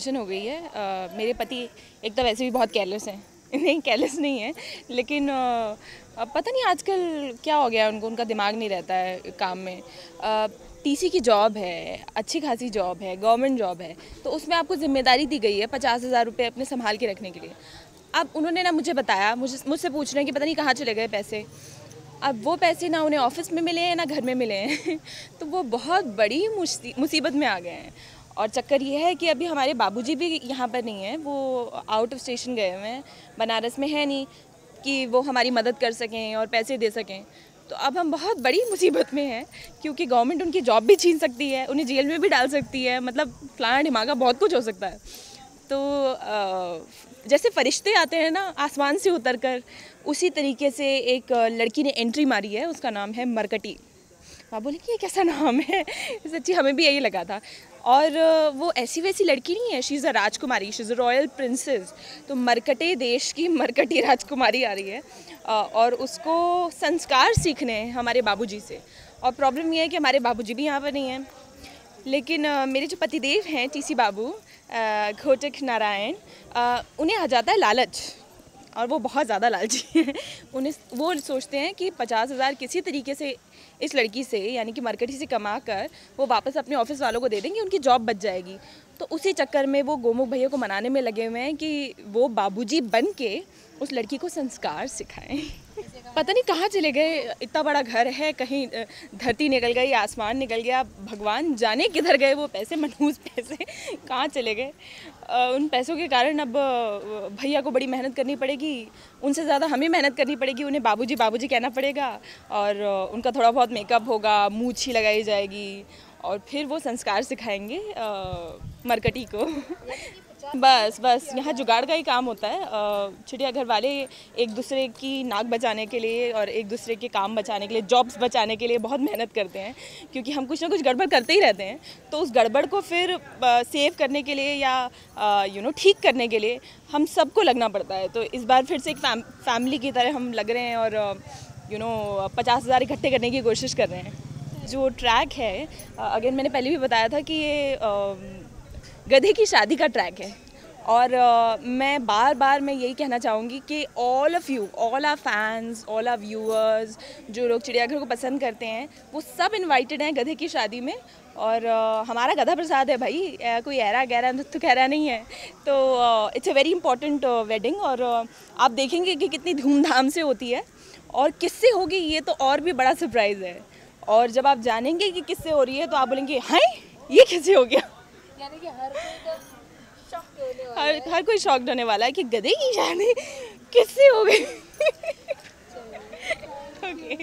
Tension हो गई है। मेरे पति एक तो वैसे भी बहुत केयरलेस हैं। नहीं, केयरलेस नहीं है, लेकिन पता नहीं आजकल क्या हो गया उनको, उनका दिमाग नहीं रहता है काम में। टीसी की जॉब है, अच्छी खासी जॉब है, गवर्नमेंट जॉब है, तो उसमें आपको जिम्मेदारी दी गई है 50,000 रुपये अपने संभाल के रखने के लिए। अब उन्होंने ना मुझे बताया, मुझसे पूछ रहे हैं कि पता नहीं कहाँ चले गए पैसे। अब वो पैसे ना उन्हें ऑफिस में मिले हैं ना घर में मिले हैं तो वो बहुत बड़ी मुसीबत में आ गए हैं। और चक्कर ये है कि अभी हमारे बाबूजी भी यहाँ पर नहीं हैं, वो आउट ऑफ स्टेशन गए हुए हैं, बनारस में है नहीं कि वो हमारी मदद कर सकें और पैसे दे सकें। तो अब हम बहुत बड़ी मुसीबत में हैं, क्योंकि गवर्नमेंट उनकी जॉब भी छीन सकती है, उन्हें जेल में भी डाल सकती है, मतलब फलाना ढिमाका बहुत कुछ हो सकता है। तो जैसे फरिश्ते आते हैं ना आसमान से उतरकर, उसी तरीके से एक लड़की ने एंट्री मारी है, उसका नाम है मरकटी। आप बोले कि ये कैसा नाम है? सच्ची हमें भी यही लगा था। और वो ऐसी वैसी लड़की नहीं है, she is a Rajkumari, she is a royal princess. तो मरकटे देश की मरकटी राजकुमारी आ रही है और उसको संस्कार सीखने हैं हमारे बाबूजी से। और प्रॉब्लम ये है कि हमारे बाबूजी भी यहाँ पर नहीं हैं, लेकिन मेरे जो पतिदेव हैं टीसी बाबू घोटक नारायण, उन्हें आ जाता है लालच, और वो बहुत ज़्यादा लालची हैं। उन्हें वो सोचते हैं कि 50,000 किसी तरीके से इस लड़की से यानी कि मरकटी से कमा कर वो वापस अपने ऑफिस वालों को दे देंगे, उनकी जॉब बच जाएगी। तो उसी चक्कर में वो गोमुख भैया को मनाने में लगे हुए हैं कि वो बाबूजी बन के उस लड़की को संस्कार सिखाएं। पता नहीं कहाँ चले गए, इतना बड़ा घर है, कहीं धरती निकल गई, आसमान निकल गया, भगवान जाने किधर गए वो पैसे, मनहूस पैसे कहाँ चले गए। उन पैसों के कारण अब भैया को बड़ी मेहनत करनी पड़ेगी, उनसे ज़्यादा हमें मेहनत करनी पड़ेगी। उन्हें बाबूजी बाबूजी कहना पड़ेगा और उनका थोड़ा बहुत मेकअप होगा, मूंछ ही लगाई जाएगी और फिर वो संस्कार सिखाएंगे मरकटी को। बस यहाँ जुगाड़ का ही काम होता है। चिड़ियाघर वाले एक दूसरे की नाक बचाने के लिए और एक दूसरे के काम बचाने के लिए, जॉब्स बचाने के लिए बहुत मेहनत करते हैं, क्योंकि हम कुछ ना कुछ गड़बड़ करते ही रहते हैं। तो उस गड़बड़ को फिर सेव करने के लिए या ठीक करने के लिए हम सबको लगना पड़ता है। तो इस बार फिर से एक फैमिली की तरह हम लग रहे हैं और 50,000 इकट्ठे करने की कोशिश कर रहे हैं। जो ट्रैक है, अगर मैंने पहले भी बताया था कि ये गधे की शादी का ट्रैक है। और मैं बार मैं यही कहना चाहूँगी कि all of you, all our fans, all our viewers, जो लोग चिड़ियाघर को पसंद करते हैं, वो सब इनवाइटेड हैं गधे की शादी में। और हमारा गधा प्रसाद है भाई, कोई ऐरा गहरा तो कहरा नहीं है। तो it's a very important wedding, और आप देखेंगे कि कितनी धूमधाम से होती है और किससे होगी ये तो और भी बड़ा सरप्राइज़ है। और जब आप जानेंगे कि किससे हो रही है तो आप बोलेंगे हाय ये कैसे हो गया। यानी कि हर कोई शॉक्ड होने वाला है कि गधे की शादी किससे हो गई। ओके।